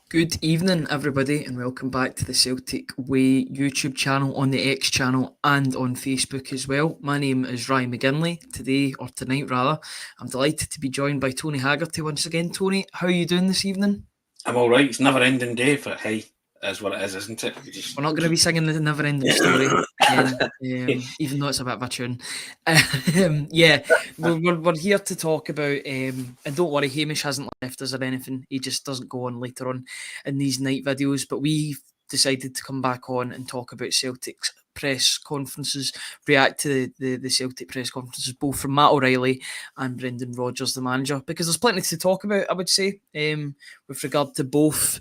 Good evening, everybody, and welcome back to the Celtic Way YouTube channel on the X channel and on Facebook as well. My name is Ryan McGinlay. Today, or tonight rather, I'm delighted to be joined by Tony Haggerty once again. Tony, how are you doing this evening? I'm all right. It's never ending day, but hey, that's what it is, isn't it? We're not going to be singing the never ending story again, even though it's a bit of a tune. Yeah, we're here to talk about, and don't worry, Hamish hasn't left us or anything. He just doesn't go on later on in these night videos. But we decided to come back on and talk about Celtic's press conferences, react to the Celtic press conferences, both from Matt O'Riley and Brendan Rodgers, the manager, because there's plenty to talk about, I would say, with regard to both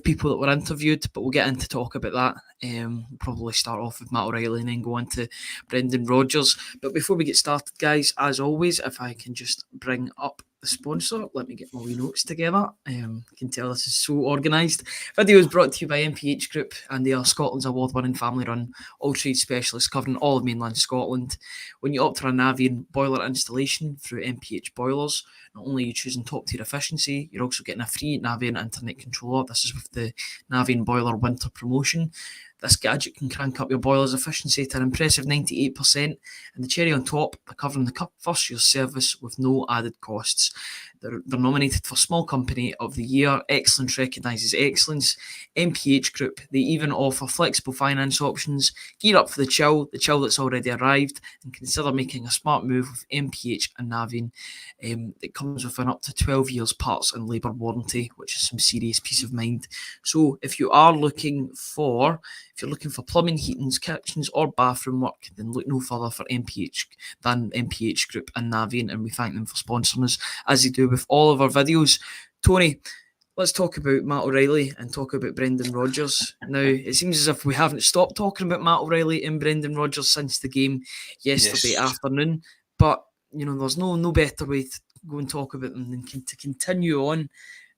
people that were interviewed, but we'll get into talk about that. We'll probably start off with Matt O'Riley and then go on to Brendan Rodgers. But before we get started, guys, as always, if I can just bring up the sponsor, let me get my wee notes together. You can tell this is so organised. Video is brought to you by MPH Group, and they are Scotland's award-winning family-run all-trade specialists covering all of mainland Scotland. When you opt for a Navien Boiler installation through MPH Boilers, not only are you choosing top-tier efficiency, you're also getting a free Navien Internet Controller. This is with the Navien Boiler Winter Promotion. This gadget can crank up your boiler's efficiency to an impressive 98%, and the cherry on top, they're covering the first year's service with no added costs. They're nominated for Small Company of the Year. Excellence recognises excellence. MPH Group, they even offer flexible finance options. Gear up for the chill that's already arrived, and consider making a smart move with MPH and Navien. It comes with an up to 12 years parts and labour warranty, which is some serious peace of mind. So if you're looking for plumbing, heatings, kitchens or bathroom work, then look no further for MPH Group and Navien, and we thank them for sponsoring us as they do with all of our videos. Tony, let's talk about Matt O'Riley and talk about Brendan Rodgers. Now, it seems as if we haven't stopped talking about Matt O'Riley and Brendan Rodgers since the game yesterday afternoon, but there's no better way to go and talk about them than to continue on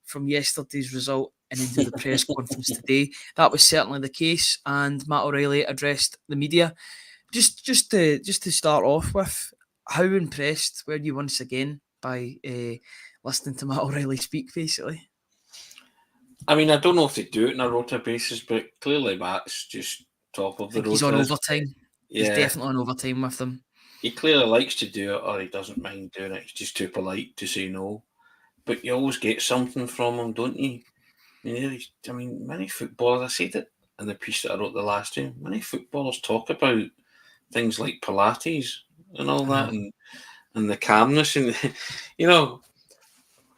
from yesterday's result and into the press conference today. That was certainly the case, and Matt O'Riley addressed the media. Just to start off with, how impressed were you once again by listening to Matt O'Riley speak, basically? I mean, I don't know if they do it on a rota basis, but clearly Matt's just top of the rota. He's on overtime. Yeah. He's definitely on overtime with them. He clearly likes to do it, or he doesn't mind doing it. He's just too polite to say no. But you always get something from him, don't you? I mean, many footballers, I said it in the piece that I wrote the last time, many footballers talk about things like Pilates and all that, and the calmness. And,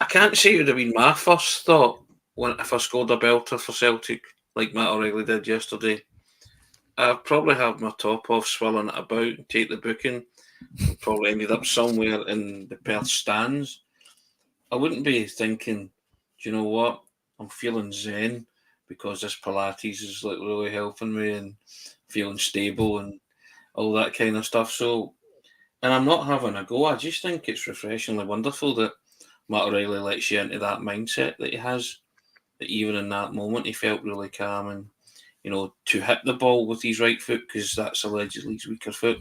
I can't say it would have been my first thought if I scored a belter for Celtic, like Matt O'Riley did yesterday. I'd probably have my top off, swirling it about, and take the booking. And probably ended up somewhere in the Perth stands. I wouldn't be thinking, do you know what? I'm feeling zen because this Pilates is like really helping me and feeling stable and all that kind of stuff. So, and I'm not having a go. I just think it's refreshingly wonderful that Matt O'Riley lets you into that mindset that he has. That even in that moment, he felt really calm and, to hit the ball with his right foot, because that's allegedly his weaker foot.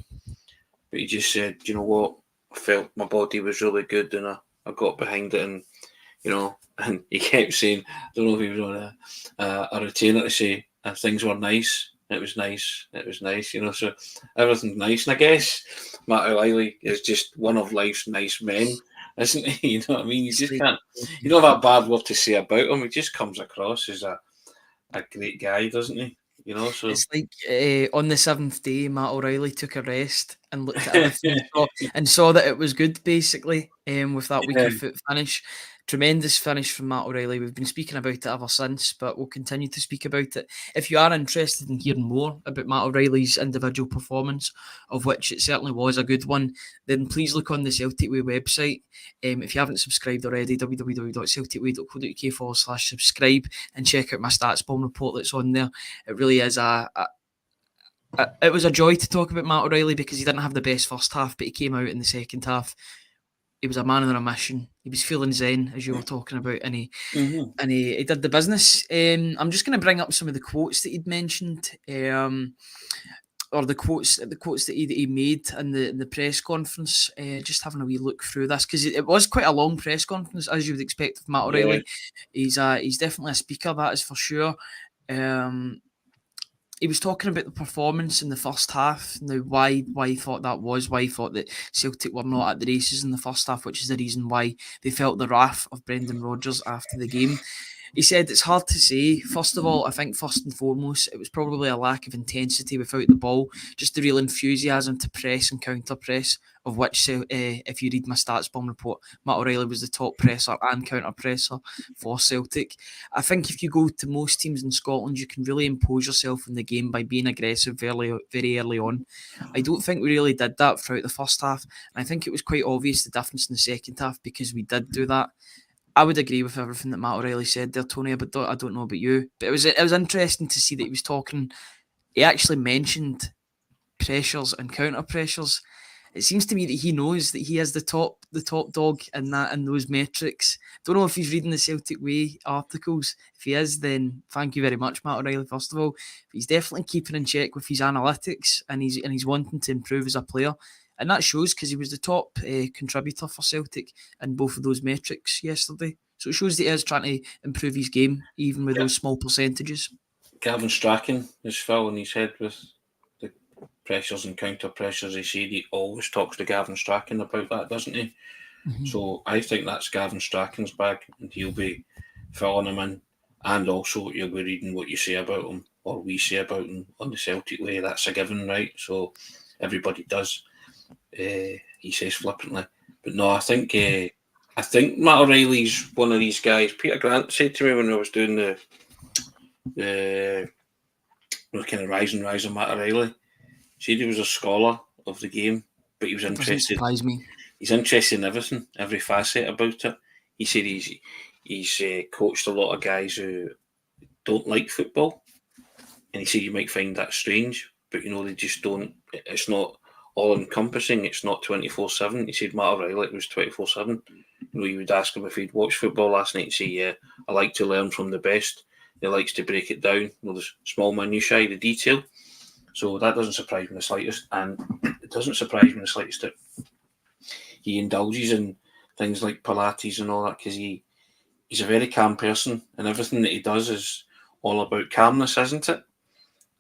But he just said, you know what? I felt my body was really good and I got behind it, and, and he kept saying, I don't know if he was on a retainer to say things were nice. It was nice. So everything's nice. And I guess Matt O'Riley is just one of life's nice men, isn't he? You know what I mean? You just can't, you don't have a bad word to say about him. He just comes across as a great guy, doesn't he? So it's like on the 7th day, Matt O'Riley took a rest and looked at everything and saw that it was good, basically, with that weaker foot finish. Tremendous finish from Matt O'Riley. We've been speaking about it ever since, but we'll continue to speak about it. If you are interested in hearing more about Matt O'Riley's individual performance, of which it certainly was a good one, then please look on the Celtic Way website. If you haven't subscribed already, www.celticway.co.uk/subscribe, and check out my stats bomb report that's on there. It really is it was a joy to talk about Matt O'Riley, because he didn't have the best first half, but he came out in the second half. He was a man on a mission. He was feeling zen, as you were talking about, and he did the business. I'm just going to bring up some of the quotes that he'd mentioned. or the quotes that he made in the press conference. Just having a wee look through this, because it was quite a long press conference, as you would expect of Matt O'Riley. He's definitely a speaker, that is for sure. He was talking about the performance in the first half. Now, why he thought that was, why he thought that Celtic were not at the races in the first half, which is the reason why they felt the wrath of Brendan Rodgers after the game. He said it's hard to say. First of all, I think first and foremost, it was probably a lack of intensity without the ball, just the real enthusiasm to press and counter press, of which, if you read my stats bomb report, Matt O'Riley was the top presser and counter presser for Celtic. I think if you go to most teams in Scotland, you can really impose yourself in the game by being aggressive very early on. I don't think we really did that throughout the first half, and I think it was quite obvious the difference in the second half because we did do that. I would agree with everything that Matt O'Riley said there, Tony, but I don't know about you. But it was interesting to see that he was talking. He actually mentioned pressures and counter pressures. It seems to me that he knows that he is the top dog in those metrics. Don't know if he's reading the Celtic Way articles. If he is, then thank you very much, Matt O'Riley. First of all, but he's definitely keeping in check with his analytics, and he's wanting to improve as a player. And that shows because he was the top contributor for Celtic in both of those metrics yesterday. So it shows that he is trying to improve his game, even with those small percentages. Gavin Strachan is filling his head with the pressures and counter pressures. He always talks to Gavin Strachan about that, doesn't he? Mm-hmm. So I think that's Gavin Strachan's bag, and he'll be filling him in. And also you'll be reading what you say about him, or we say about him on the Celtic Way. That's a given, right? So everybody does. He says flippantly, but no, I think Matt O'Riley's one of these guys. Peter Grant said to me when I was doing the kind of rise of Matt O'Riley, said he was a scholar of the game, but he was interested. Doesn't surprise me. He's interested in everything, every facet about it. He said he's coached a lot of guys who don't like football, and he said you might find that strange, but they just don't. It's not all-encompassing. It's not 24/7. He said Matt O'Riley it was 24/7. You would ask him if he'd watched football last night and say, yeah, I like to learn from the best. He likes to break it down. The small minutiae, the detail. So that doesn't surprise me in the slightest. And it doesn't surprise me in the slightest that he indulges in things like Pilates and all that, because he's a very calm person, and everything that he does is all about calmness, isn't it?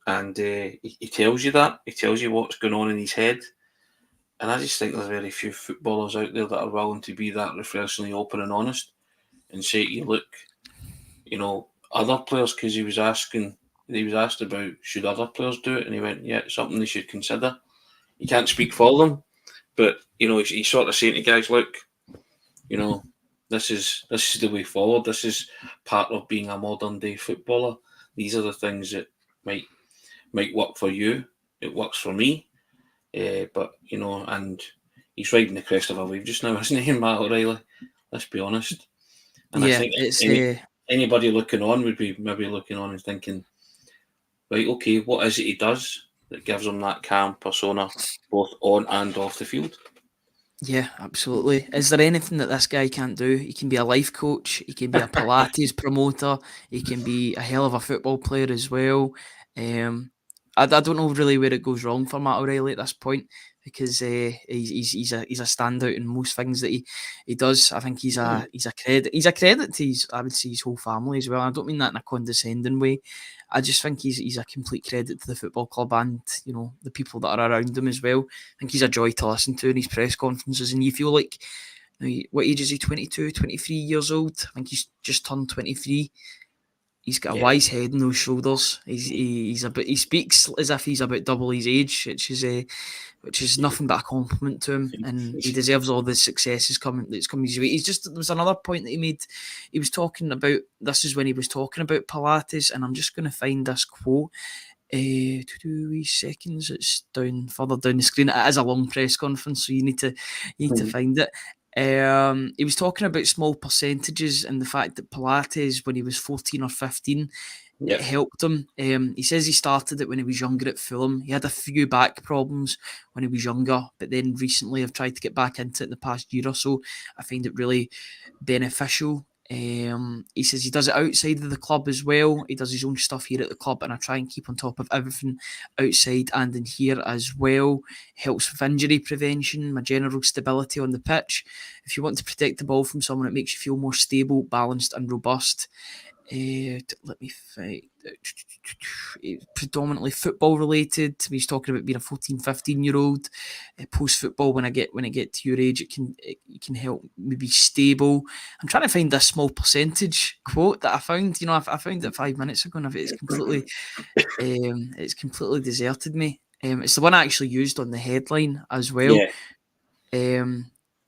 And he tells you that. He tells you what's going on in his head. And I just think there's very few footballers out there that are willing to be that refreshingly open and honest and say to you, look, other players, because he was asked about should other players do it, and he went, yeah, it's something they should consider. He can't speak for them, but he's sort of saying to guys, look, this is the way forward. This is part of being a modern day footballer. These are the things that might work for you. It works for me. But and he's riding the crest of a wave just now, isn't he, Matt O'Riley? Let's be honest. And yeah, I think anybody looking on would be maybe looking on and thinking, right, okay, what is it he does that gives him that calm persona, both on and off the field? Yeah, absolutely. Is there anything that this guy can't do? He can be a life coach. He can be a Pilates promoter. He can be a hell of a football player as well. I don't know really where it goes wrong for Matt O'Riley at this point, because he's a standout in most things that he does. I think he's a credit to his whole family as well. I don't mean that in a condescending way. I just think he's a complete credit to the football club and the people that are around him as well. I think he's a joy to listen to in his press conferences, and you feel like, what age is he? 22, 23 years old. I think he's just turned 23. He's got a wise head on those shoulders. He speaks as if he's about double his age, which is nothing but a compliment to him, and he deserves all the successes that's coming his way. There was another point that he made. He was talking about, this is when he was talking about Pilates, and I'm just going to find this quote. 2 wee seconds. It's further down the screen. It is a long press conference, so you need to find it. He was talking about small percentages and the fact that Pilates, when he was 14 or 15, it helped him. He says he started it when he was younger at Fulham. He had a few back problems when he was younger, but then recently I've tried to get back into it in the past year or so. I find it really beneficial. He says he does it outside of the club as well. He does his own stuff here at the club, and I try and keep on top of everything outside and in here as well. Helps with injury prevention, my general stability on the pitch. If you want to protect the ball from someone, it makes you feel more stable, balanced, and robust. Let me think. Predominantly football related. He's talking about being a 14, 15-year-old. Post football, when I get to your age, it can help me be stable. I'm trying to find this small percentage quote that I found. You know, I found it 5 minutes ago, and it's completely deserted me. It's the one I actually used on the headline as well. Yeah.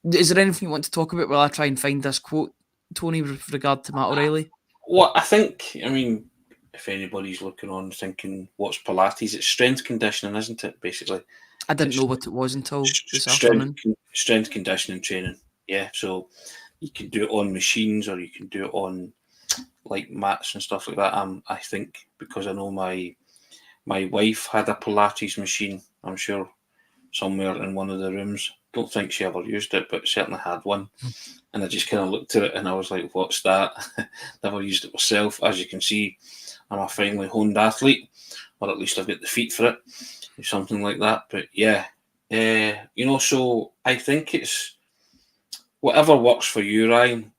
Is there anything you want to talk about while I try and find this quote, Tony, with regard to Matt O'Riley? Well, I think, I mean, if anybody's looking on thinking, what's Pilates? It's strength conditioning, isn't it, basically? I didn't know what it was until this afternoon. Strength conditioning training, yeah. So you can do it on machines, or you can do it on like mats and stuff like that. I think, because I know my wife had a Pilates machine, I'm sure, somewhere in one of the rooms. Don't think she ever used it, but certainly had one. And I just kind of looked at it and I was like, what's that? Never used it myself. As you can see, I'm a finely honed athlete, or at least I've got the feet for it, or something like that. But yeah, you know, so I think it's whatever works for you, Ryan.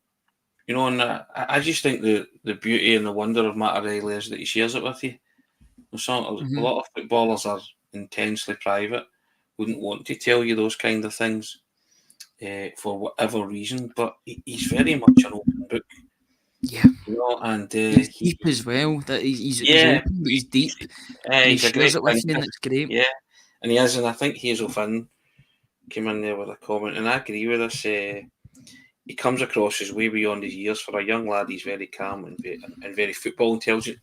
You know, and I just think the beauty and the wonder of Matt O'Riley is that he shares it with you. A lot of footballers are intensely private, wouldn't want to tell you those kind of things for whatever reason, but he's very much an open book. Yeah, you know, and he's deep as well. That he's open, but he's deep. He's a great it with you, and it's great. Yeah, and he is, and I think Hazel Finn came in there with a comment, and I agree with this. He comes across as way beyond his years for a young lad. He's very calm and very football intelligent.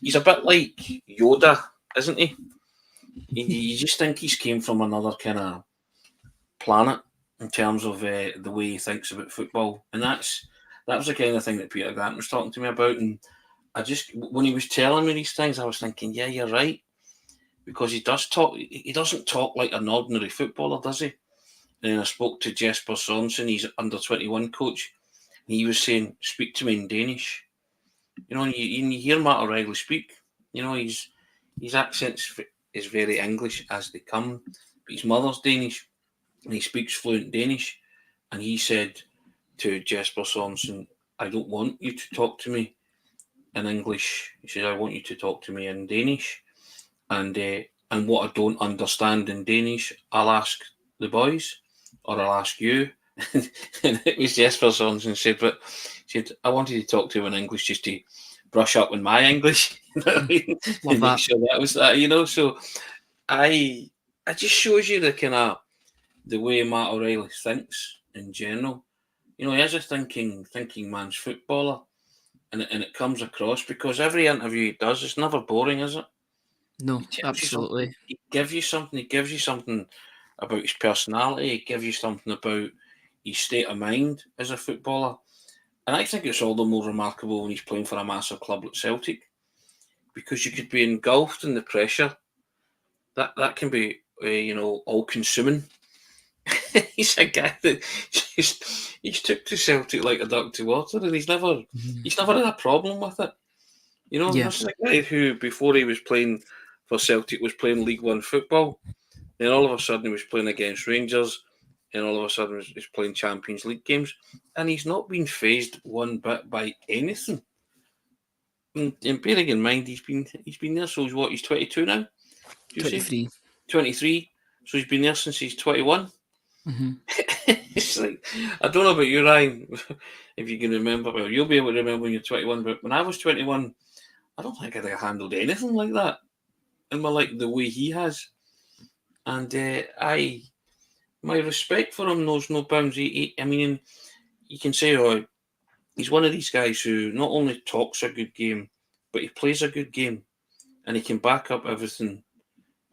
He's a bit like Yoda, isn't he? You just think he's came from another kind of planet in terms of the way he thinks about football, and that was the kind of thing that Peter Grant was talking to me about. And I just, when he was telling me these things, I was thinking, yeah, you're right, because he does talk. He doesn't talk like an ordinary footballer, does he? And then I spoke to Jesper Sorensen, he's under-21 coach, and he was saying, speak to me in Danish. You know, and you hear Matt O'Riley speak, you know, his accent is very English as they come, but his mother's Danish, and he speaks fluent Danish. And he said to Jesper Sorensen, I don't want you to talk to me in English. He said, I want you to talk to me in Danish. And what I don't understand in Danish, I'll ask the boys, or I'll ask you. And it was Jesper Sorensen said, I wanted to talk to him in English just to brush up on my English. You know what I mean? And make sure that was that, you know. So I just shows you the kind of the way Matt O'Riley thinks in general. You know, he is a thinking man's footballer, and it comes across, because every interview he does, it's never boring, is it? No, absolutely. He gives you something. He gives you something about his personality. He gives you something about his state of mind as a footballer. And I think it's all the more remarkable when he's playing for a massive club like Celtic, because you could be engulfed in the pressure. That can be, all-consuming. He's a guy that he's took to Celtic like a duck to water, and he's never had a problem with it. You know, this is a guy who, before he was playing for Celtic, was playing League One football. Then all of a sudden he was playing against Rangers, and all of a sudden he's playing Champions League games, and he's not been fazed one bit by anything. And bearing in mind, he's been there. So he's 22 now. 23. 23. So he's been there since he's 21. Mm-hmm. It's like, I don't know about you, Ryan, if you can remember. Well, you'll be able to remember when you're 21, but when I was 21, I don't think I'd have handled anything like that in my life the way he has. And my respect for him knows no bounds. I mean, you can say, oh, he's one of these guys who not only talks a good game, but he plays a good game, and he can back up everything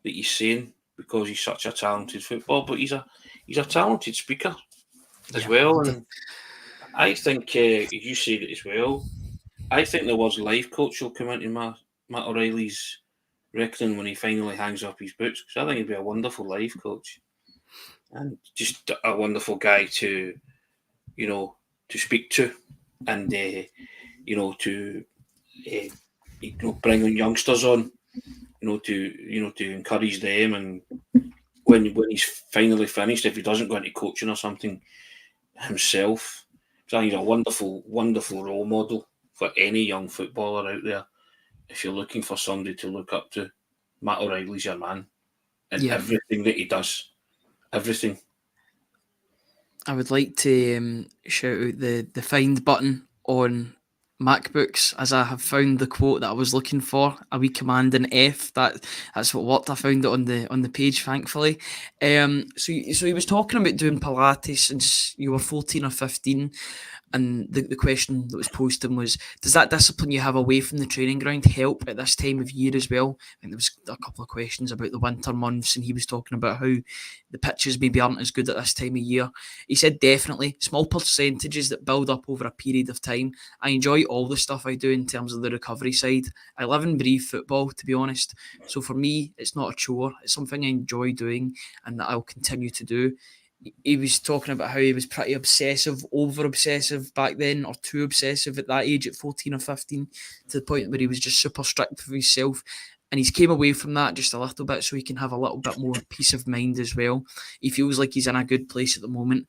that he's saying, because he's such a talented footballer. But he's a talented speaker as well. And I think, you said it as well, I think the words life coach will come into Matt O'Riley's reckoning when he finally hangs up his boots, because I think he'd be a wonderful life coach and just a wonderful guy to speak to. and to bring on youngsters on, to encourage them, and when he's finally finished, if he doesn't go into coaching or something himself, so he's a wonderful role model for any young footballer out there. If you're looking for somebody to look up to, Matt O'Riley's your man, and everything that he does, everything. I would like to shout out the find button on MacBooks, as I have found the quote that I was looking for. A wee command in F. That's what worked. I found it on the page, thankfully. So he was talking about doing Pilates since you were 14 or 15. And the question that was posed to him was, does that discipline you have away from the training ground help at this time of year as well? I think there was a couple of questions about the winter months, and he was talking about how the pitches maybe aren't as good at this time of year. He said definitely small percentages that build up over a period of time. I enjoy all the stuff I do in terms of the recovery side. I live and breathe football, to be honest. So for me, it's not a chore. It's something I enjoy doing and that I'll continue to do. He was talking about how he was pretty obsessive, over-obsessive back then, or too obsessive at that age, at 14 or 15, to the point where he was just super strict with himself. And he's came away from that just a little bit so he can have a little bit more peace of mind as well. He feels like he's in a good place at the moment.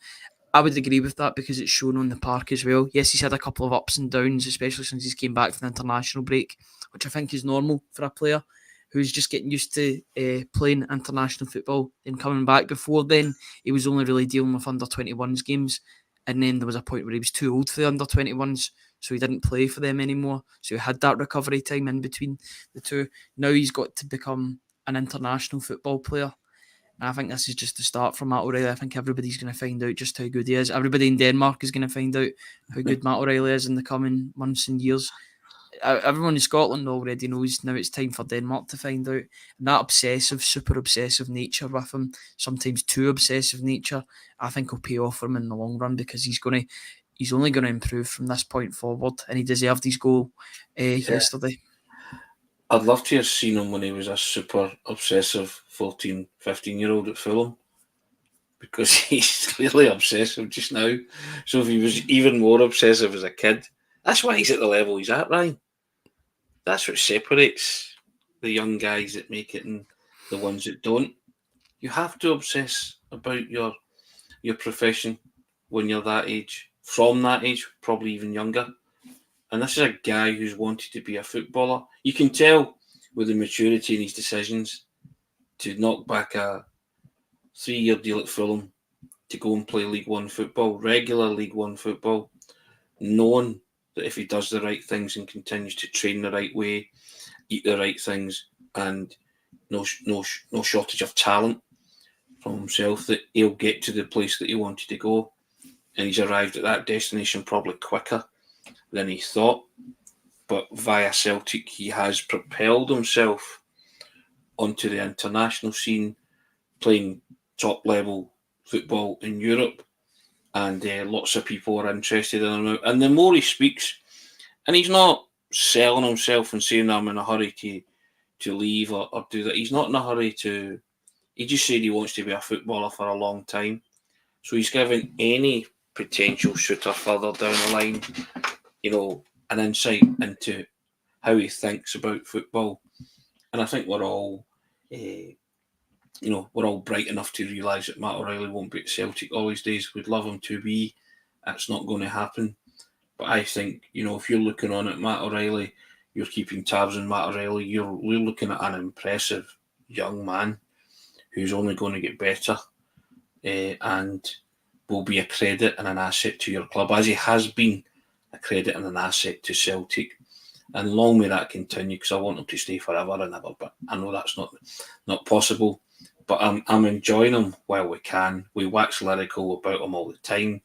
I would agree with that because it's shown on the park as well. Yes, he's had a couple of ups and downs, especially since he's came back from the international break, which I think is normal for a player who's just getting used to playing international football and coming back. Before then, he was only really dealing with under-21s games, and then there was a point where he was too old for the under-21s, so he didn't play for them anymore. So he had that recovery time in between the two. Now he's got to become an international football player. And I think this is just the start for Matt O'Riley. I think everybody's going to find out just how good he is. Everybody in Denmark is going to find out how good Matt O'Riley is in the coming months and years. Everyone in Scotland already knows. Now it's time for Denmark to find out. And that obsessive, super obsessive nature with him, sometimes too obsessive nature, I think will pay off for him in the long run, because he's only going to improve from this point forward, and he deserved his goal yesterday. I'd love to have seen him when he was a super obsessive 14, 15-year-old at Fulham, because he's clearly obsessive just now. So if he was even more obsessive as a kid, that's why he's at the level he's at, Ryan. That's what separates the young guys that make it and the ones that don't. You have to obsess about your profession when you're that age, from that age, probably even younger. And this is a guy who's wanted to be a footballer. You can tell with the maturity in his decisions to knock back a 3-year deal at Fulham to go and play League One football, regular League One football, knowing that if he does the right things and continues to train the right way, eat the right things, and no shortage of talent from himself, that he'll get to the place that he wanted to go. And he's arrived at that destination probably quicker than he thought. But via Celtic, he has propelled himself onto the international scene, playing top-level football in Europe. And lots of people are interested in him now. And the more he speaks, and he's not selling himself and saying I'm in a hurry to leave or do that. He's not in a hurry to... He just said he wants to be a footballer for a long time. So he's given any potential shooter further down the line, an insight into how he thinks about football. And I think we're all... we're all bright enough to realise that Matt O'Riley won't be at Celtic all his days. We'd love him to be. That's not going to happen. But I think, if you're looking on at Matt O'Riley, you're keeping tabs on Matt O'Riley, we're looking at an impressive young man who's only going to get better and will be a credit and an asset to your club, as he has been a credit and an asset to Celtic. And long may that continue, because I want him to stay forever and ever. But I know that's not possible. But I'm enjoying him while we can. We wax lyrical about him all the time.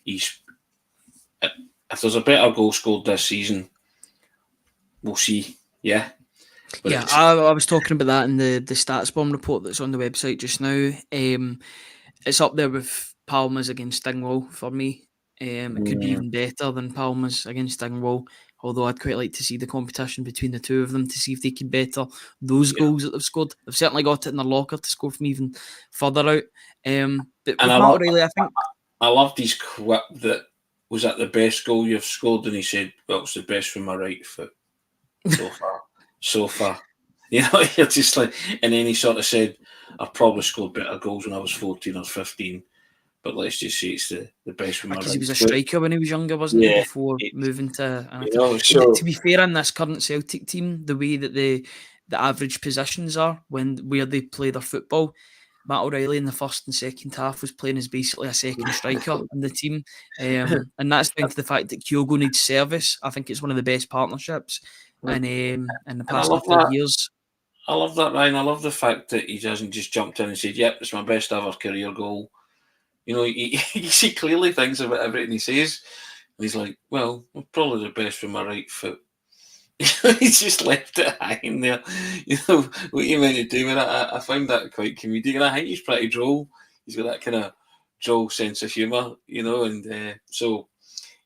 He's... If there's a better goal scored this season, we'll see. Yeah. But yeah, I was talking about that in the Stats Bomb report that's on the website just now. It's up there with Palmer's against Dingwall for me. It could be even better than Palmer's against Dingwall, although I'd quite like to see the competition between the two of them to see if they can better those goals that they've scored. They've certainly got it in their locker to score from even further out. But with Matt O'Riley, I think... I loved his quip that was that the best goal you've scored? And he said, well, it's the best from my right foot so far. So far. You know, you're just like, and then he sort of said, I've probably scored better goals when I was 14 or 15, but let's just say it's the best from my right foot. Because he was a striker when he was younger, wasn't he? Before moving to... to be fair, in this current Celtic team, the way that the average positions are where they play their football, Matt O'Riley in the first and second half was playing as basically a second striker in the team. And that's down to the fact that Kyogo needs service. I think it's one of the best partnerships in the past couple of years. I love that, Ryan. I love the fact that he hasn't just jumped in and said, yep, it's my best ever career goal. You know, you see clearly things about everything he says. And he's like, well, probably the best from my right foot. He's just left it hanging there. You know, what you meant to do with it, I find that quite comedic. And I think he's pretty droll. He's got that kind of droll sense of humour, you know, and so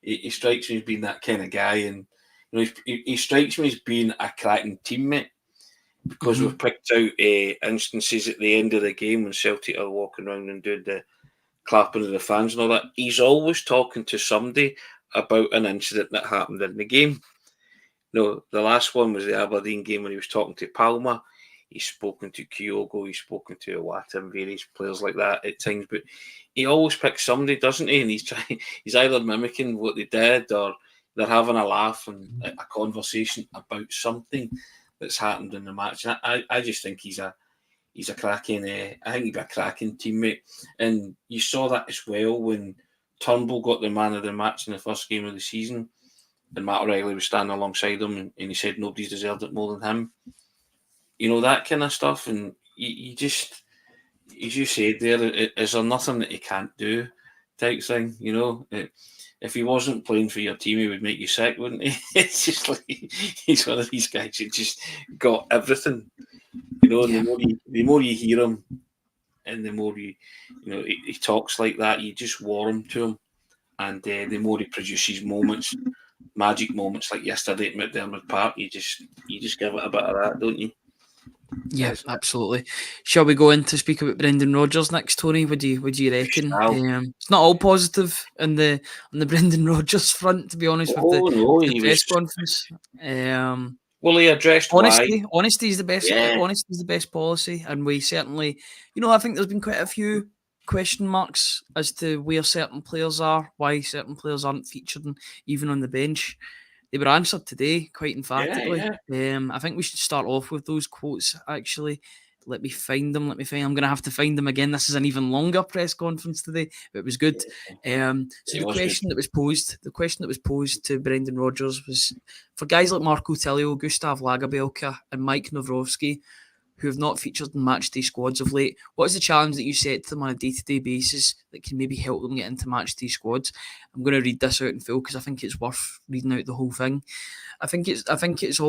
he strikes me as being that kind of guy. And, you know, he strikes me as being a cracking teammate. Because we've picked out instances at the end of the game when Celtic are walking around and doing the clapping of the fans and all that. He's always talking to somebody about an incident that happened in the game. No, the last one was the Aberdeen game when he was talking to Palmer. He's spoken to Kyogo, he's spoken to Iwata and various players like that at times. But he always picks somebody, doesn't he? And he's either mimicking what they did or they're having a laugh and a conversation about something that's happened in the match. And I just think he's a cracking. I think he'd be a cracking teammate. And you saw that as well when Turnbull got the man of the match in the first game of the season, and Matt O'Riley was standing alongside him, and he said nobody's deserved it more than him. You know, that kind of stuff. And you just, as you said there, is there nothing that he can't do? Type thing. You know. If he wasn't playing for your team, he would make you sick, wouldn't he? It's just like he's one of these guys who just got everything, you know. And the more you hear him, and the more you know, he talks like that, you just warm to him. And the more he produces moments, magic moments like yesterday at McDermott Park, you just give it a bit of that, don't you? Yeah, absolutely. Shall we go in to speak about Brendan Rodgers next, Tony? Would you reckon? It's not all positive on the Brendan Rodgers front, to be honest. The press conference. Well, he addressed honesty. Why. Honesty is the best. Yeah. Honesty is the best policy, and we certainly, you know, I think there's been quite a few question marks as to where certain players are, why certain players aren't featured, and even on the bench. They were answered today quite emphatically. I think we should start off with those quotes, actually. Let me find them. I'm going to have to find them again. This is an even longer press conference today, but it was good. The question that was posed to Brendan Rodgers was for guys like Marco Tilio, Gustav Lagerbielke and Mike Nawrowski, who have not featured in matchday squads of late. What is the challenge that you set to them on a day-to-day basis that can maybe help them get into matchday squads? I'm going to read this out in full because I think it's worth reading out the whole thing. I think it is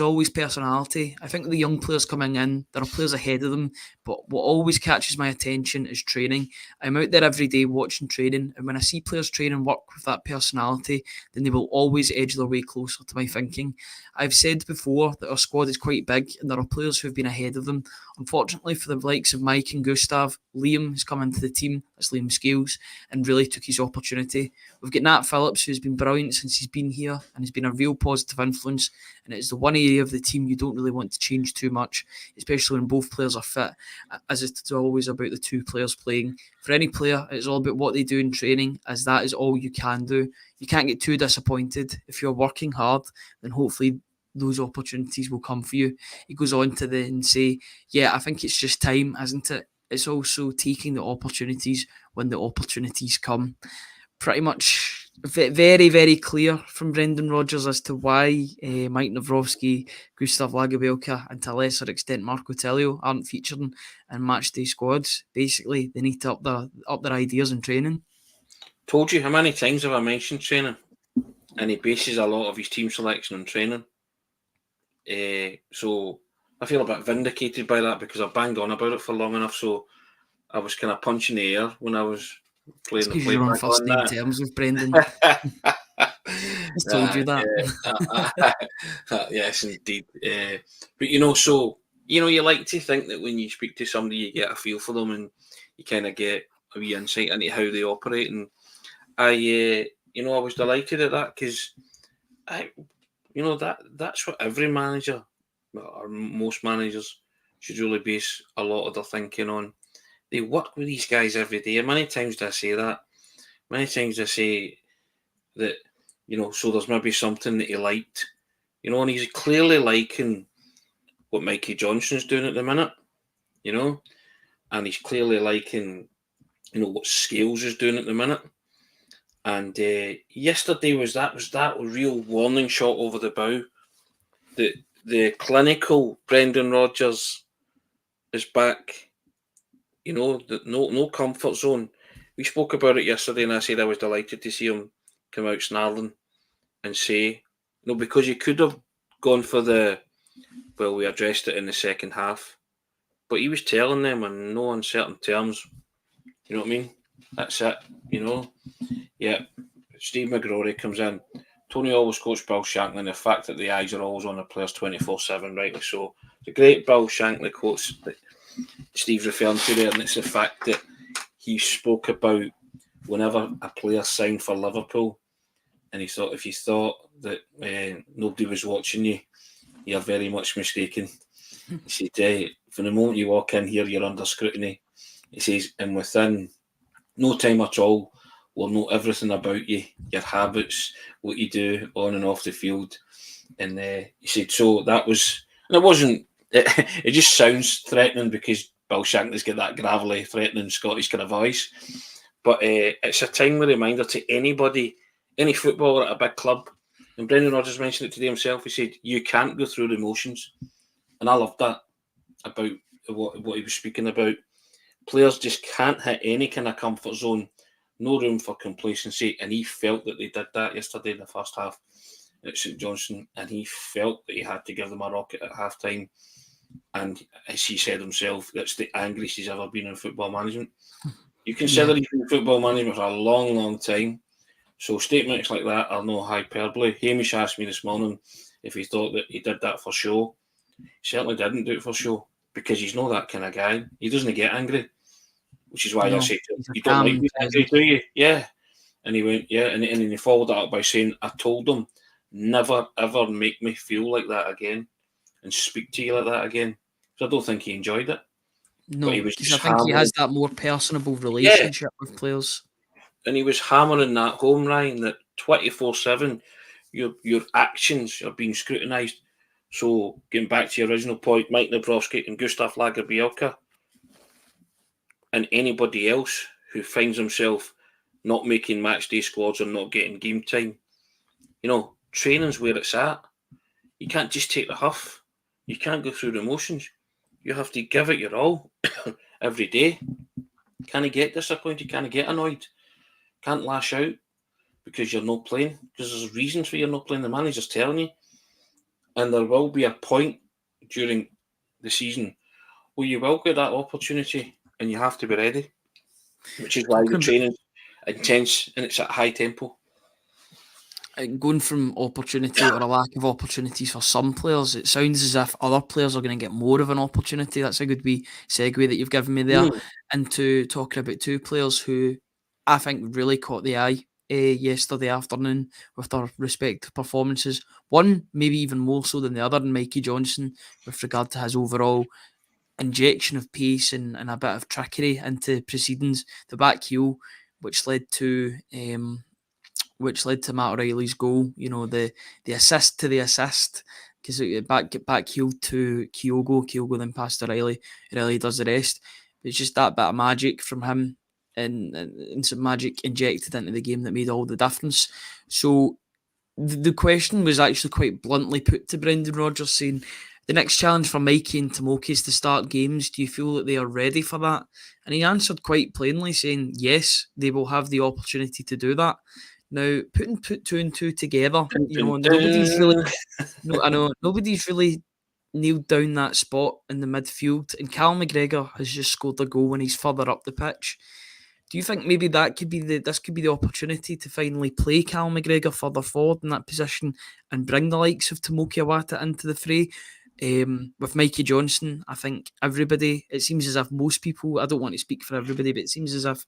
always personality. I think the young players coming in, there are players ahead of them, but what always catches my attention is training. I'm out there every day watching training, and when I see players train and work with that personality, then they will always edge their way closer to my thinking. I've said before that our squad is quite big, and there are players who have been ahead of them. Unfortunately for the likes of Mike and Gustav, Liam has come into the team, that's Liam Scales, and really took his opportunity. We've got Nat Phillips, who's been brilliant since he's been here, and has been a real positive influence, and it is the one area of the team you don't really want to change too much, especially when both players are fit, as it's always about the two players playing. For any player, it's all about what they do in training, as that is all you can do. You can't get too disappointed. If you're working hard, then hopefully those opportunities will come for you. He goes on to then say, I think it's just time, isn't it? It's also taking the opportunities when the opportunities come. Pretty much very, very clear from Brendan Rodgers as to why Mike Nawrowski, Gustav Lagerbielke, and to a lesser extent Marco Tilio aren't featured in matchday squads. Basically, they need to up their ideas in training. Told you how many times have I mentioned training, and he bases a lot of his team selection on training. So I feel a bit vindicated by that because I banged on about it for long enough. So I was kind of punching the air when I was playing the playback on first name terms with Brendan. I told you that. Yes, indeed. But you like to think that when you speak to somebody, you get a feel for them and you kind of get a wee insight into how they operate. And I was delighted at that because that's what every manager, or most managers, should really base a lot of their thinking on. They work with these guys every day. And many times do I say that. Many times I say that, so there's maybe something that he liked, and he's clearly liking what Mikey Johnson's doing at the minute, and he's clearly liking, what Scales is doing at the minute. And yesterday was that real warning shot over the bow. The clinical Brendan Rodgers is back. No comfort zone. We spoke about it yesterday, and I said I was delighted to see him come out snarling and say, because he could have gone for we addressed it in the second half, but he was telling them in no uncertain terms, you know what I mean? That's it, Yeah, Steve McGrory comes in. Tony always coached Bill Shankly, and the fact that the eyes are always on the players 24/7, rightly so. The great Bill Shankly quotes that Steve's referring to there, and it's the fact that he spoke about whenever a player signed for Liverpool, and he thought, if you thought that nobody was watching you, you're very much mistaken. He said, from the moment you walk in here, you're under scrutiny. He says, and within no time at all, we'll know everything about you, your habits, what you do on and off the field. And he said, so that was, and it wasn't, it just sounds threatening because Bill Shankly's got that gravelly, threatening Scottish kind of voice. But it's a timely reminder to anybody, any footballer at a big club. And Brendan Rodgers mentioned it today himself. He said, you can't go through the motions. And I loved that about what he was speaking about. Players just can't hit any kind of comfort zone. No room for complacency. And he felt that they did that yesterday in the first half at St Johnstone. And he felt that he had to give them a rocket at half-time. And as he said himself, that's the angriest he's ever been in football management. You consider he's been in football management for a long, long time. So statements like that are no hyperbole. Hamish asked me this morning if he thought that he did that for show. He certainly didn't do it for show because he's not that kind of guy. He doesn't get angry, which is why I said, you don't like being angry, do you? Yeah. And he went, yeah. And then he followed that up by saying, I told him, never, ever make me feel like that again and speak to you like that again. So I don't think he enjoyed it. No, because I think he has that more personable relationship with players. And he was hammering that home, Ryan, that 24/7, your actions are being scrutinised. So, getting back to your original point, Mike Nabrowski and Gustav Lagerbielke and anybody else who finds himself not making match day squads or not getting game time, training's where it's at. You can't just take the huff. You can't go through the motions. You have to give it your all every day. Can I get disappointed? Can I get annoyed? Can't lash out because you're not playing, because there's reasons for you're not playing. The manager's telling you. And there will be a point during the season where you will get that opportunity and you have to be ready, which is why the training's intense and it's at high tempo. Going from opportunity or a lack of opportunities for some players, it sounds as if other players are going to get more of an opportunity. That's a good wee segue that you've given me there into talking about two players who I think really caught the eye yesterday afternoon with their respective performances. One maybe even more so than the other, and Mikey Johnson, with regard to his overall injection of pace and a bit of trickery into proceedings. The back heel, which led to Matt O'Riley's goal. The assist to the assist, because back heel to Kyogo then past O'Riley. O'Riley does the rest. It's just that bit of magic from him and some magic injected into the game that made all the difference. So the question was actually quite bluntly put to Brendan Rodgers, saying, the next challenge for Mikey and Tomoki is to start games. Do you feel that they are ready for that? And he answered quite plainly, saying, yes, they will have the opportunity to do that. Now, put two and two together, nobody's really nailed down that spot in the midfield, and Cal McGregor has just scored a goal when he's further up the pitch. Do you think maybe this could be the opportunity to finally play Cal McGregor further forward in that position and bring the likes of Tomoki Iwata into the fray? With Mikey Johnson, I think it seems as if most people, I don't want to speak for everybody, but it seems as if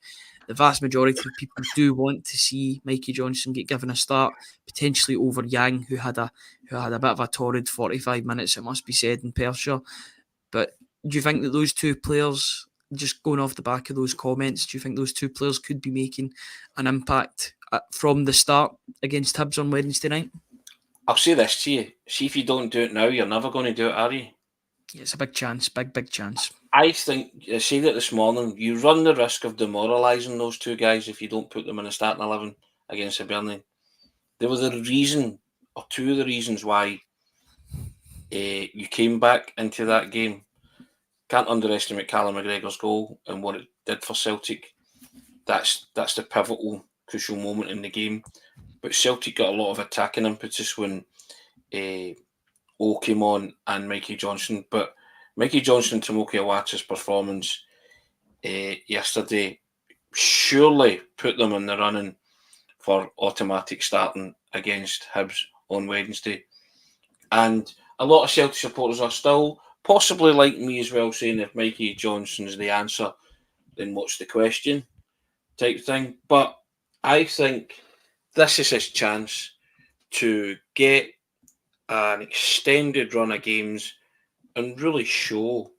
the vast majority of people do want to see Mikey Johnson get given a start, potentially over Yang, who had a bit of a torrid 45 minutes, it must be said, in Persia. But do you think that those two players, just going off the back of those comments, do you think those two players could be making an impact from the start against Hibs on Wednesday night? I'll say this to you. See, if you don't do it now, you're never going to do it, are you? Yeah, it's a big chance, big chance. I think, I said it this morning, you run the risk of demoralising those two guys if you don't put them in a starting 11 against Hibernian. There was a reason, or two of the reasons why you came back into that game. Can't underestimate Callum McGregor's goal and what it did for Celtic. That's the pivotal, crucial moment in the game. But Celtic got a lot of attacking impetus when O came on and Mikey Johnson. But Mikey Johnson and Tomoki Iwata's performance yesterday surely put them in the running for automatic starting against Hibs on Wednesday. And a lot of Celtic supporters are still possibly like me as well, saying if Mikey Johnson's the answer, then what's the question type thing. But I think this is his chance to get an extended run of games and really show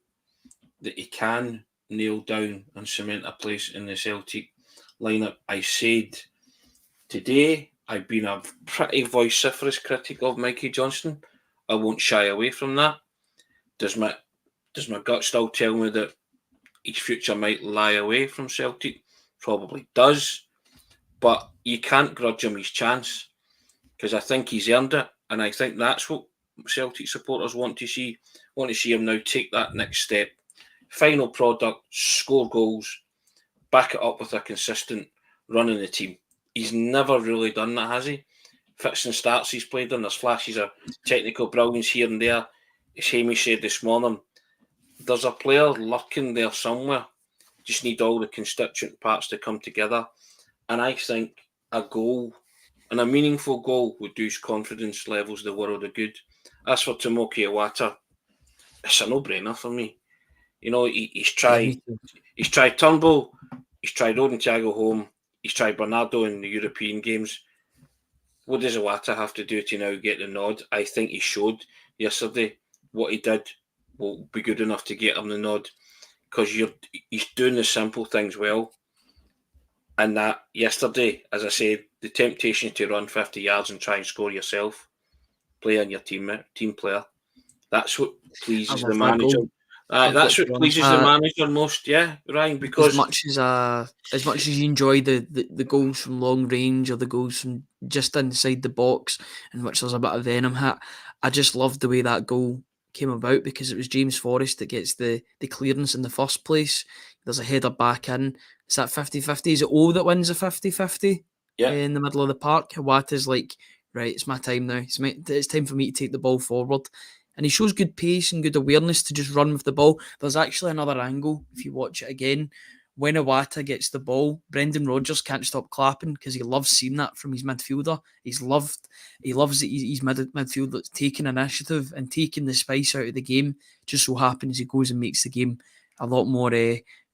that he can nail down and cement a place in the Celtic lineup. I said today I've been a pretty vociferous critic of Mikey Johnson. I won't shy away from that. Does my gut still tell me that his future might lie away from Celtic? Probably does. But you can't grudge him his chance, because I think he's earned it. And I think that's what Celtic supporters want to see. Want to see him now take that next step. Final product, score goals, back it up with a consistent run in the team. He's never really done that, has he? Fits and starts he's played in. There's flashes of technical brilliance here and there. As Hamish said this morning, there's a player lurking there somewhere. Just need all the constituent parts to come together. And I think a goal, and a meaningful goal, would do his confidence levels the world of good. As for Tomoki Iwata, it's a no-brainer for me. You know, he's tried Turnbull, he's tried Odin Thiago home, he's tried Bernardo in the European games. What does Iwata have to do to now get the nod? I think he showed yesterday what he did will be good enough to get him the nod, because he's doing the simple things well. And that yesterday, as I said, the temptation to run 50 yards and try and score yourself, play on your team player. That's what pleases the manager. That's what pleases the manager most, yeah, Ryan. Because as much as you enjoy the goals from long range or the goals from just inside the box, in which there's a bit of venom hit, I just loved the way that goal came about, because it was James Forrest that gets the clearance in the first place. There's a header back in. It's that 50-50. Is it O that wins the 50-50? Yeah. In the middle of the park. Iwata's like, right, it's my time now. It's time for me to take the ball forward. And he shows good pace and good awareness to just run with the ball. There's actually another angle, if you watch it again. When Iwata gets the ball, Brendan Rodgers can't stop clapping, because he loves seeing that from his midfielder. He loves that his midfielder taking initiative and taking the spice out of the game. Just so happens he goes and makes the game a lot more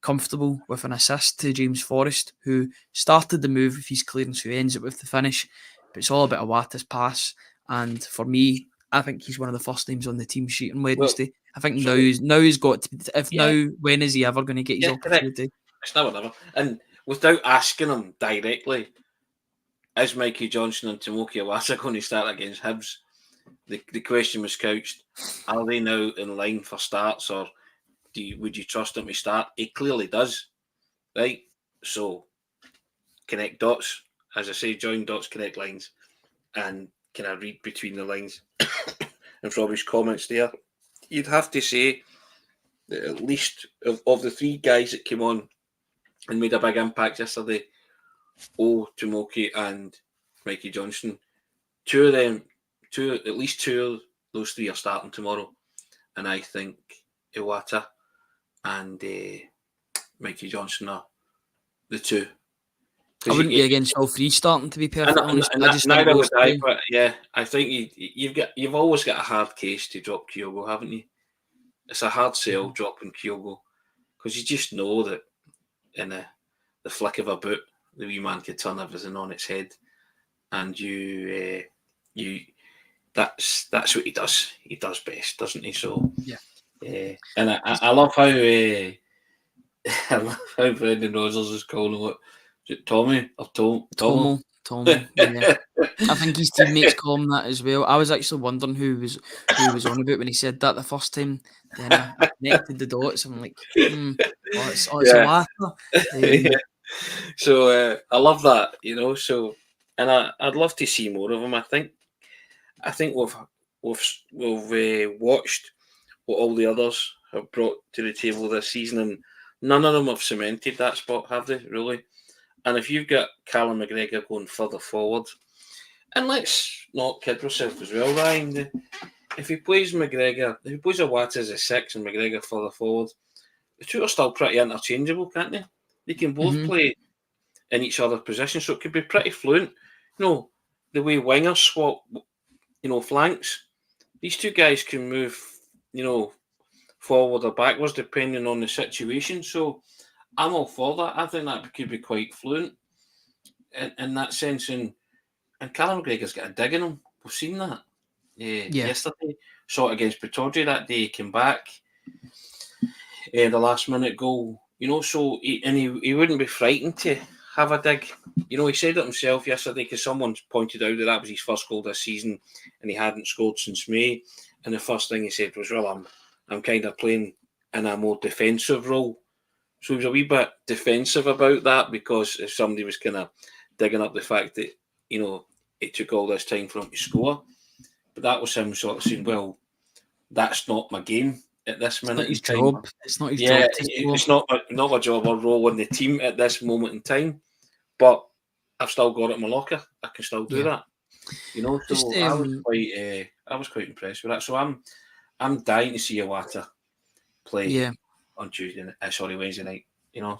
comfortable with an assist to James Forrest, who started the move with his clearance, who ends it with the finish. But it's all about Iwata's pass. And for me, I think he's one of the first names on the team sheet on Wednesday. Well, I think now he's got to. When is he ever going to get his opportunity? Correct. It's never. And without asking him directly, is Mikey Johnson and Tomoki Iwata going to start against Hibs? The question was couched: are they now in line for starts, or would you trust him to start? He clearly does, right? So connect dots, as I say, join dots, connect lines, and can I read between the lines? And from his comments there, you'd have to say that at least of the three guys that came on and made a big impact yesterday, Tomoki and Mikey Johnson, at least two of those three are starting tomorrow. And I think Iwata and Mikey Johnson are the two. I wouldn't be against all three starting, to be perfectly honest. Neither would I, but yeah, I think you've always got a hard case to drop Kyogo, haven't you? It's a hard sell dropping Kyogo, because you just know that in a the flick of a boot, the wee man could turn everything on its head, and that's what he does. He does best, doesn't he? So and I love how I love how Brendan Rodgers is calling it. Is it Tommy or Tomo? Yeah. I think his teammates call him that as well. I was actually wondering who he was on about when he said that the first time. Then I connected the dots. I'm like, it's a latter. So I love that, So, and I'd love to see more of him. I think we've watched what all the others have brought to the table this season, and none of them have cemented that spot, have they? Really? And if you've got Callum McGregor going further forward, and let's not kid ourselves as well, Ryan. If he plays Awata as a 6 and McGregor further forward, the two are still pretty interchangeable, can't they? They can both play in each other's position, so it could be pretty fluent. The way wingers swap, flanks. These two guys can move, forward or backwards depending on the situation. So I'm all for that. I think that could be quite fluent in that sense. And Callum McGregor's got a dig in him. We've seen that yesterday. Shot against Pittodrie that day. He came back. The last minute goal. So he wouldn't be frightened to have a dig. He said it himself yesterday because someone pointed out that was his first goal this season and he hadn't scored since May. And the first thing he said was, well, I'm kind of playing in a more defensive role. So he was a wee bit defensive about that because if somebody was kind of digging up the fact that, it took all this time for him to score. But that was him sort of saying, well, that's not my game at this minute in time. Job. It's not his job. It's not my job or role in the team at this moment in time. But I've still got it in my locker. I can still do that. So I was quite impressed with that. So I'm dying to see Awata play on Wednesday night.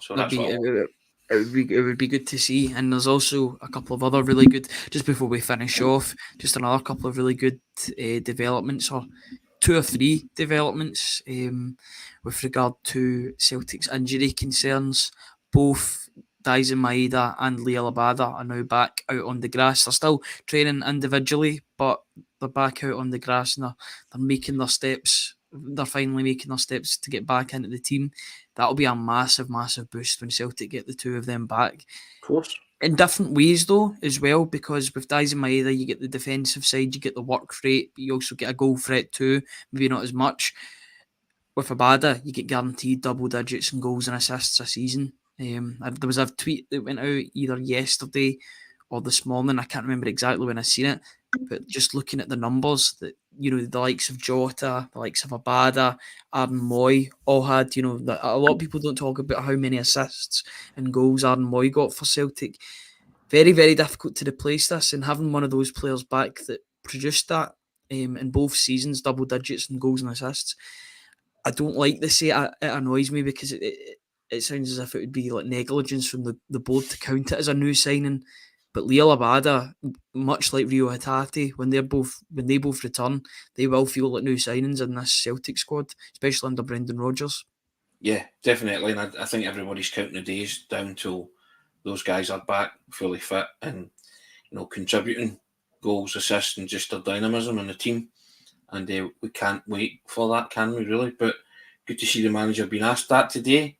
So that's what it would be good to see. And there's also a couple of other really good, just before we finish off, just another couple of really good developments, or 2 or 3 developments with regard to Celtic's injury concerns. Both Daizen Maeda and Liel Abada are now back out on the grass. They're still training individually, but they're back out on the grass and they're making their steps. They're finally making their steps to get back into the team. That'll be a massive, massive boost when Celtic get the 2 of them back. Of course. In different ways, though, as well, because with Daizen Maeda, you get the defensive side, you get the work rate, but you also get a goal threat too, maybe not as much. With Abada, you get guaranteed double digits in goals and assists a season. There was a tweet that went out either yesterday or this morning. I can't remember exactly when I seen it, but just looking at the numbers that, the likes of Jota, the likes of Abada, Aaron Moy all had, a lot of people don't talk about how many assists and goals Aaron Moy got for Celtic. Very, very difficult to replace this, and having one of those players back that produced that in both seasons, double digits in goals and assists. I don't like to say it annoys me because it sounds as if it would be like negligence from the board to count it as a new signing. But Liel Abada, much like Rio Hatate, when they both return, they will feel like new signings in this Celtic squad, especially under Brendan Rodgers. Yeah, definitely. And I think everybody's counting the days down till those guys are back fully fit and contributing goals, assists, and just their dynamism in the team. And we can't wait for that, can we, really? But good to see the manager being asked that today.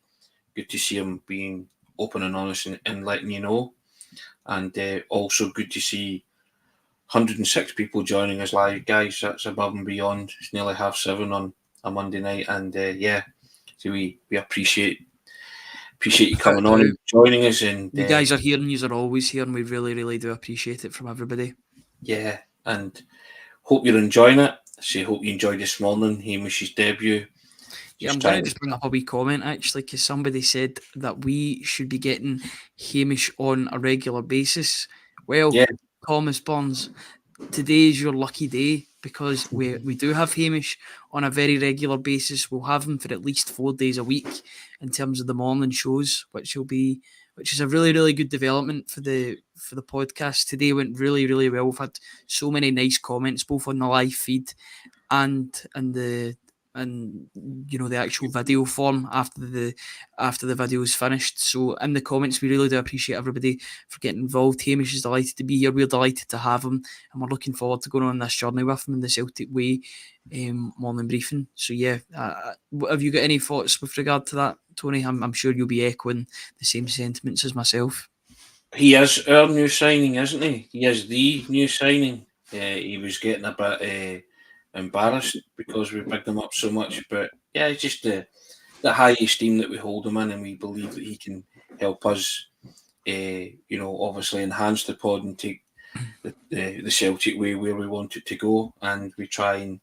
Good to see him being open and honest and letting you know. And also good to see 106 people joining us live, guys. That's above and beyond. It's nearly 7:30 on a Monday night. And so we appreciate you coming on and joining us. And you guys are here and you are always here, and we really, really do appreciate it from everybody. Yeah, and hope you're enjoying it. Hope you enjoyed this morning, Hamish's debut. I'm going to just bring up a wee comment, actually, because somebody said that we should be getting Hamish on a regular basis. Well, Thomas Burns, today is your lucky day, because we do have Hamish on a very regular basis. We'll have him for at least 4 days a week in terms of the morning shows, which is a really, really good development for the podcast. Today went really, really well. We've had so many nice comments, both on the live feed and the and the actual video form after the video is finished. So in the comments, we really do appreciate everybody for getting involved. Hamish is delighted to be here. We're delighted to have him, and we're looking forward to going on this journey with him in the Celtic Way morning briefing. So yeah, have you got any thoughts with regard to that, Tony? I'm sure you'll be echoing the same sentiments as myself. He is our new signing, isn't he? He is the new signing. He was getting a bit embarrassed because we picked him up so much, but yeah, it's just the high esteem that we hold him in, and we believe that he can help us, obviously enhance the pod and take the Celtic way where we want it to go, and we try and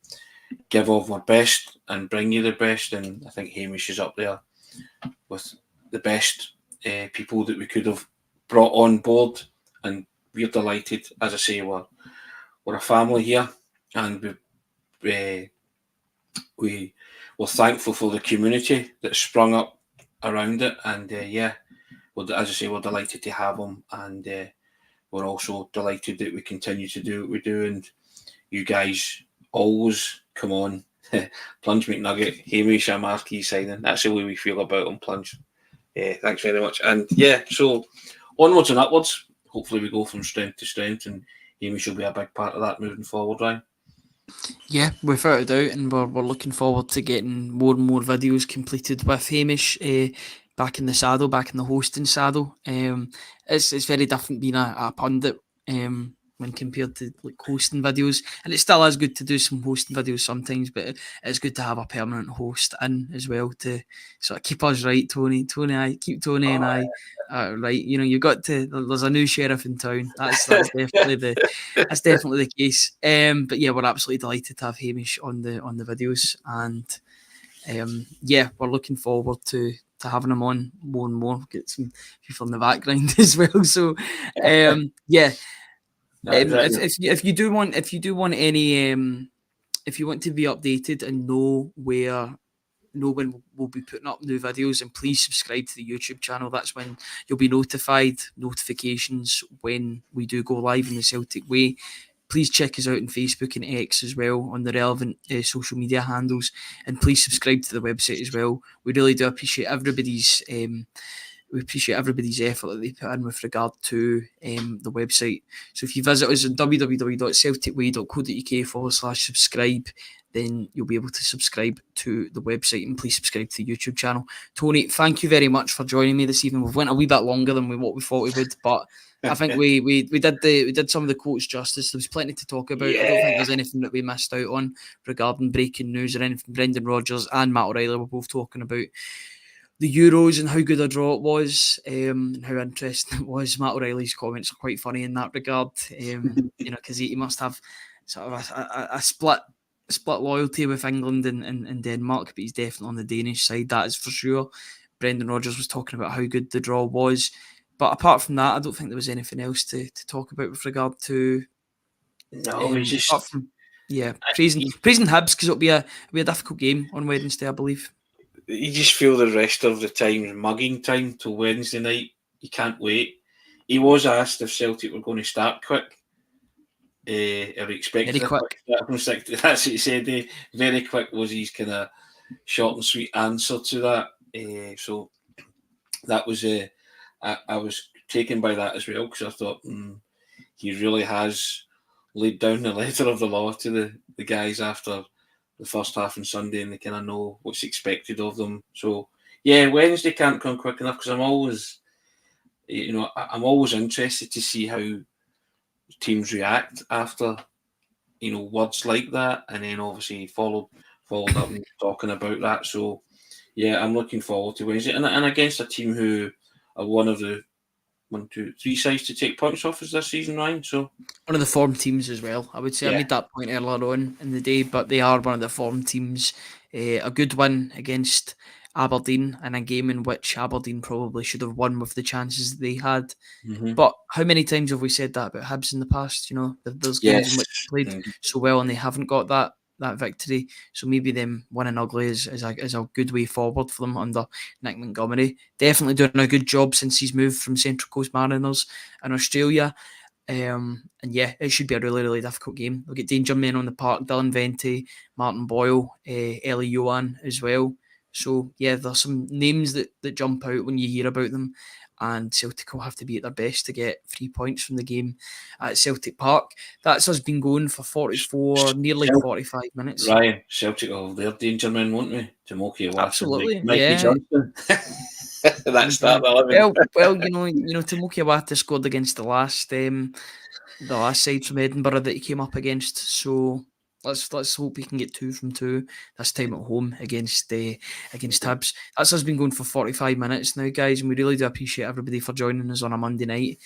give of our best and bring you the best, and I think Hamish is up there with the best people that we could have brought on board, and we're delighted. As I say, we're a family here, and we're thankful for the community that sprung up around it, and as I say, we're delighted to have them, and we're also delighted that we continue to do what we do, and you guys always come on. Plunge McNugget, Hamish, a marquee signing. That's the way we feel about him, Plunge. Thanks very much. And so onwards and upwards. Hopefully we go from strength to strength, and Hamish will be a big part of that moving forward, Ryan. Yeah, without a doubt, and we're looking forward to getting more and more videos completed with Hamish back in the saddle, back in the hosting saddle. It's very different being a pundit when compared to like hosting videos, and it still is good to do some hosting videos sometimes, but it's good to have a permanent host in as well to sort of keep us right. Tony, keep Tony and I right. You got to. There's a new sheriff in town. That's definitely the case. But yeah, we're absolutely delighted to have Hamish on the videos, and we're looking forward to having him on more and more. Get some people in the background as well. So if you do want any if you want to be updated and know when we'll be putting up new videos, and please subscribe to the YouTube channel. That's when you'll be notifications when we do go live in the Celtic Way. Please check us out on Facebook and X as well on the relevant social media handles, and please subscribe to the website as well. We really do appreciate everybody's effort that they put in with regard to the website. So if you visit us on www.celticway.co.uk/subscribe, then you'll be able to subscribe to the website, and please subscribe to the YouTube channel. Tony, thank you very much for joining me this evening. We've went a wee bit longer than what we thought we would, but I think we did some of the quotes justice. There was plenty to talk about. I don't think there's anything that we missed out on regarding breaking news or anything. Brendan Rodgers and Matt O'Riley were both talking about the Euros and how good a draw it was, and how interesting it was. Matt O'Reilly's comments are quite funny in that regard, because he must have sort of a split loyalty with England and Denmark, but he's definitely on the Danish side, that is for sure. Brendan Rodgers was talking about how good the draw was, but apart from that, I don't think there was anything else to talk about with regard to. No, praising Hibs, because it'll be a difficult game on Wednesday, I believe. You just feel the rest of the time mugging time till Wednesday night. You can't wait. He was asked if Celtic were going to start quick. Or expected very quick. That's what he said. Very quick was his kind of short and sweet answer to that. So that was I was taken by that as well, because I thought he really has laid down the letter of the law to the guys after the first half on Sunday, and they kind of know what's expected of them. So yeah, Wednesday can't come quick enough, because I'm always interested to see how teams react after words like that, and then obviously followed up and talking about that. So yeah, I'm looking forward to Wednesday, and against a team who are one of the 1, 2, 3 sides to take points off us this season, Ryan. So one of the form teams as well, I would say. Yeah. I made that point earlier on in the day, but they are one of the form teams. A good win against Aberdeen in a game in which Aberdeen probably should have won with the chances they had. Mm-hmm. But how many times have we said that about Hibs in the past? There's games in which they played so well and they haven't got that victory. So maybe them winning ugly is a good way forward for them under Nick Montgomery. Definitely doing a good job since he's moved from Central Coast Mariners in Australia. And yeah, it should be a really, really difficult game. We'll get danger men on the park, Dylan Vente, Martin Boyle, Ellie Johan as well. So yeah, there's some names that jump out when you hear about them, and Celtic will have to be at their best to get 3 points from the game at Celtic Park. That's us been going for 44, nearly 45 minutes. Ryan, Celtic will have their danger men, won't we? Tomoki Iwata, Absolutely, Mikey yeah. Johnson. That start 11. Well, you know, Tomoki Iwata scored against the last side from Edinburgh that he came up against. So let's hope he can get 2 from 2 this time at home against Hibs. That's us been going for 45 minutes now, guys, and we really do appreciate everybody for joining us on a Monday night.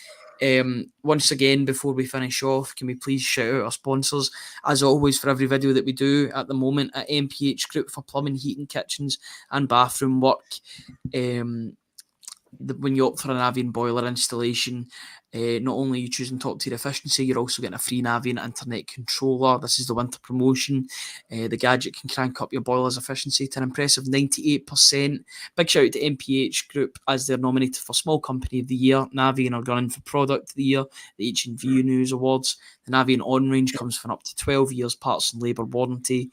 Once again, before we finish off, can we please shout out our sponsors, as always, for every video that we do at the moment, at MPH Group for plumbing, heating, kitchens and bathroom work. When you opt for a Navien boiler installation, not only are you choosing top tier efficiency, you're also getting a free Navien Internet Controller. This is the winter promotion. The gadget can crank up your boiler's efficiency to an impressive 98%. Big shout out to MPH Group as they're nominated for Small Company of the Year. Navien are running for Product of the Year, the H&V News Awards. The Navien ON range comes for up to 12 years parts and labour warranty.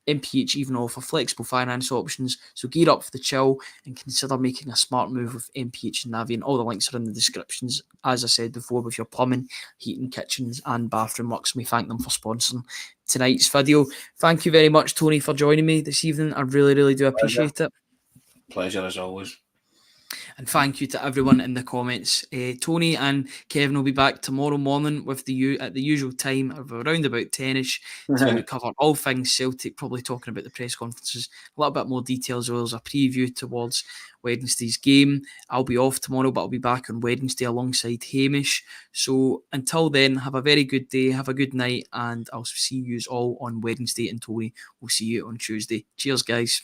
MPH even offer flexible finance options, so gear up for the chill and consider making a smart move with MPH and Navien. All the links are in the descriptions, as I said before, with your plumbing, heating, kitchens and bathroom works, and we thank them for sponsoring tonight's video. Thank you very much, Tony, for joining me this evening. I really, really do appreciate it. Pleasure as always. And thank you to everyone in the comments. Tony and Kevin will be back tomorrow morning at the usual time of around about 10ish to cover all things Celtic, probably talking about the press conferences, a little bit more details, as well as a preview towards Wednesday's game. I'll be off tomorrow, but I'll be back on Wednesday alongside Hamish. So until then, have a very good day, have a good night, and I'll see you all on Wednesday, and Tony will see you on Tuesday. Cheers, guys.